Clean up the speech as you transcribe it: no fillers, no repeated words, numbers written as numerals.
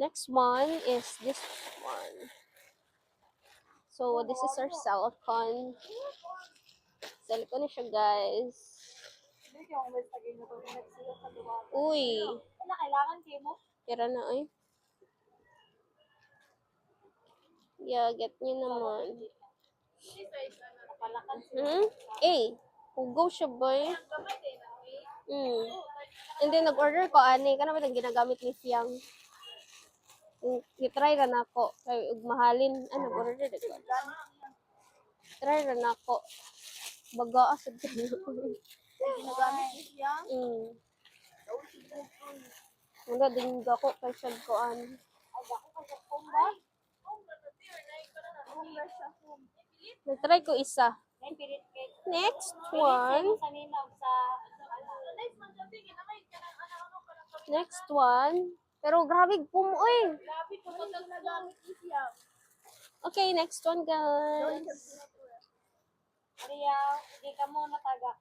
Next one is this one. So, this is our silicone. Silicone na siya, guys. Uy. Kira na, ay. Yeah, get nyo naman. Hugaw siya, boy. And then, nag-order ko, ani. Kana ba itong ginagamit ni Fiang? I-try ra na ako. Kaya, mahalin. Nag-order dito. Try ra na ako. Baga, asad ka na. Ginagamit ni Fiang? Wala, din ako kay sad ko, ani. Nag-try ko isa. Next one. Next one. Pero grabe pumoy. Okay, next one, guys. Ariya, hindi ka muna taga.